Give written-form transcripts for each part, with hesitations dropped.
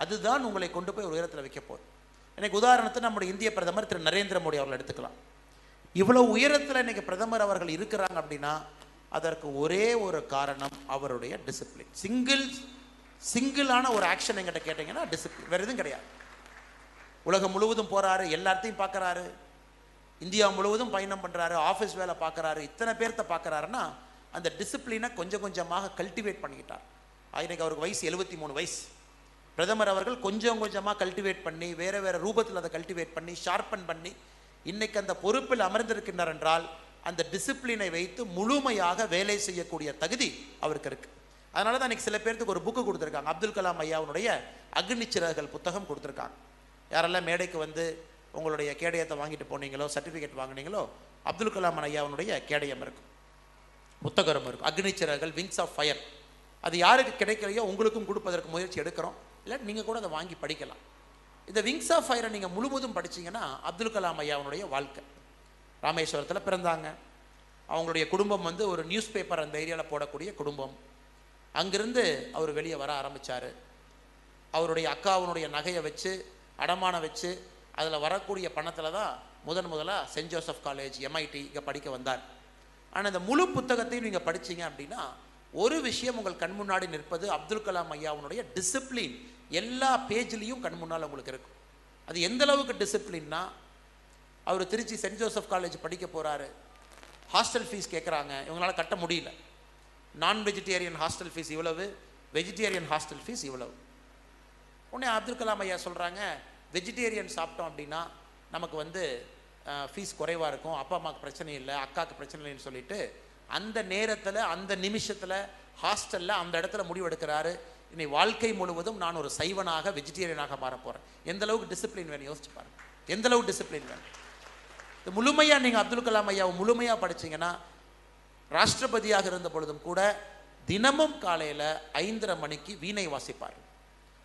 அதுதான் உங்களை கொண்டு போய் ஒரு உயரத்தில் வைக்க போகுது. எனக்கு உதாரணத்துக்கு நம்முடைய இந்திய பிரதமர் திரு நரேந்திர மோடி அவர்கள் எடுத்துக்கலாம். இவ்வளவு உயரத்தில் இன்னைக்கு பிரதமர் அவர்கள் இருக்கிறாங்க அப்படின்னா அதற்கு ஒரே ஒரு காரணம் அவருடைய டிசிப்ளின். சிங்கிளான ஒரு ஆக்ஷன் எங்கிட்ட கேட்டீங்கன்னா டிசிப்ளின், வேற எதுவும் கிடையாது. உலகம் முழுவதும் போறாரு, எல்லாத்தையும் பார்க்கறாரு, இந்தியா முழுவதும் பயணம் பண்றாரு, ஆஃபீஸ் வேலை பார்க்கறாரு, இத்தனை பேர்த்த பார்க்கறாருன்னா அந்த டிசிப்ளினை கொஞ்சம் கொஞ்சமாக கல்டிவேட் பண்ணிக்கிட்டார். இன்னைக்கு அவருக்கு வயசு 73 வயசு. பிரதமர் அவர்கள் கொஞ்சம் கொஞ்சமாக கல்டிவேட் பண்ணி வேற வேற ரூபத்தில் அதை கல்டிவேட் பண்ணி ஷார்பன் பண்ணி இன்னைக்கு அந்த பொறுப்பில் அமர்ந்திருக்கின்றார் என்றால் அந்த டிசிப்ளினை வைத்து முழுமையாக வேலை செய்யக்கூடிய தகுதி அவருக்கு இருக்கு. அதனால தான் இன்னைக்கு சில பேருக்கு ஒரு புக்கு கொடுத்துருக்காங்க. அப்துல் கலாம் ஐயாவுடைய அக்னி சிறகுகள் புத்தகம் கொடுத்துருக்காங்க. யாரெல்லாம் மேடைக்கு வந்து உங்களுடைய கேடயத்தை வாங்கிட்டு போனீங்களோ, சர்டிஃபிகேட் வாங்கினீங்களோ, அப்துல் கலாம் ஐயாவுடைய கேடயம் இருக்கும், புத்தகம் இருக்கும், Agni Siragugal, wings of fire. அது யாருக்கு கிடைக்கலையோ உங்களுக்கும் கொடுப்பதற்கு முயற்சி எடுக்கிறோம். இல்லை நீங்கள் கூட அதை வாங்கி படிக்கலாம். இந்த விங்ஸ் ஆஃப் ஃபயரை நீங்கள் முழுவதும் படிச்சிங்கன்னா அப்துல் கலாம் ஐயாவுடைய வாழ்க்கை. ராமேஸ்வரத்தில் பிறந்தாங்க. அவங்களுடைய குடும்பம் வந்து ஒரு நியூஸ் பேப்பர் அந்த ஏரியாவில் போடக்கூடிய குடும்பம். அங்கிருந்து அவர் வெளியே வர ஆரம்பித்தார். அவருடைய அக்காவுடைய நகையை வச்சு அடமானம் வச்சு அதில் வரக்கூடிய பணத்தில் தான் முதலாக சென்ட் ஜோசப் காலேஜ், MIT இங்கே படிக்க வந்தார். ஆனால் இந்த முழு புத்தகத்தையும் நீங்கள் படிச்சிங்க அப்படின்னா ஒரு விஷயம் உங்கள் கண் முன்னாடி நிற்பது அப்துல் கலாம் ஐயாவுடைய டிசிப்ளின். எல்லா பேஜ்லேயும் கண் முன்னால் உங்களுக்கு இருக்கும். அது எந்த அளவுக்கு டிசிப்ளின்னா, அவர் திருச்சி சென்ட் ஜோசப் காலேஜ் படிக்க போகிறாரு. ஹாஸ்டல் ஃபீஸ் கேட்குறாங்க, இவங்களால கட்ட முடியல. நான் வெஜிடேரியன் ஹாஸ்டல் ஃபீஸ் இவ்வளவு, வெஜிடேரியன் ஹாஸ்டல் ஃபீஸ் இவ்வளவு. உடனே அப்துல் கலாம் ஐயா சொல்கிறாங்க, வெஜிடேரியன் சாப்பிட்டோம் அப்படின்னா நமக்கு வந்து ஃபீஸ் குறைவாக இருக்கும், அப்பா அம்மாவுக்கு பிரச்சனை இல்லை, அக்காவுக்கு பிரச்சனை இல்லைன்னு சொல்லிட்டு அந்த நேரத்தில் அந்த நிமிஷத்தில் ஹாஸ்டலில் அந்த இடத்துல முடிவெடுக்கிறாரு. இன்னை வாழ்க்கை முழுவதும் நான் ஒரு சைவனாக வெஜிடேரியனாக மாற போகிறேன். எந்த அளவுக்கு டிசிப்ளின் வேணும் யோசிச்சு பாருங்க. எந்த அளவுக்கு டிசிப்ளின் வேணும். இது முழுமையாக நீங்கள் அப்துல் கலாம் ஐயாவை முழுமையாக படிச்சிங்கன்னா, ராஷ்டிரபதியாக இருந்த பொழுதும் கூட தினமும் காலையில் 5:30 மணிக்கு வீணை வாசிப்பார்.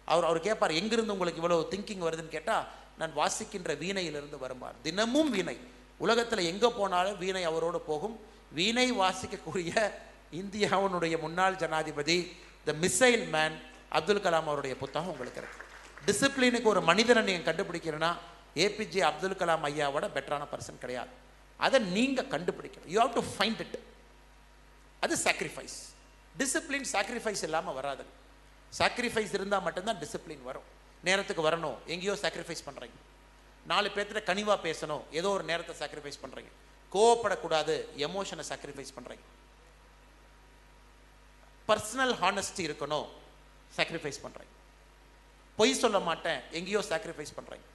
அவர் கேட்பார், எங்கிருந்து உங்களுக்கு இவ்வளோ திங்கிங் வருதுன்னு கேட்டால், நான் வாசிக்கின்ற வீணையிலிருந்து வருவார். தினமும் வீணை. உலகத்தில் எங்கே போனாலும் வீணை அவரோடு போகும். வீணை வாசிக்கக்கூடிய இந்தியாவுடைய முன்னாள் ஜனாதிபதி த மிசைல் மேன் அப்துல் கலாம் அவருடைய புத்தகம் உங்களுக்கு இருக்கு. டிசிப்ளினுக்கு ஒரு மனிதனை நீங்கள் கண்டுபிடிக்கிறேன்னா APJ அப்துல் கலாம் ஐயாவோட பெட்டரான பர்சன் கிடையாது. அதை நீங்கள் கண்டுபிடிக்கணும். You have to find it. அது சாக்ரிஃபைஸ். டிசிப்ளின் சாக்ரிஃபைஸ் இல்லாமல் வராது. சாக்ரிஃபைஸ் இருந்தால் மட்டும்தான் டிசிப்ளின் வரும். நேரத்துக்கு வரணும், எங்கேயோ சாக்ரிஃபைஸ் பண்ணுறீங்க. 4 பேர்த்துல கனிவாக பேசணும், ஏதோ ஒரு நேரத்தை சாக்ரிஃபைஸ் பண்ணுறீங்க. கோவப்படக்கூடாது, எமோஷனை சாக்ரிஃபைஸ் பண்ணுறீங்க. பர்சனல் ஹானஸ்டி இருக்கணும், சாக்ரிஃபைஸ் பண்ணுறீங்க. பொய் சொல்ல மாட்டேன், எங்கேயோ சாக்ரிஃபைஸ் பண்ணுறீங்க.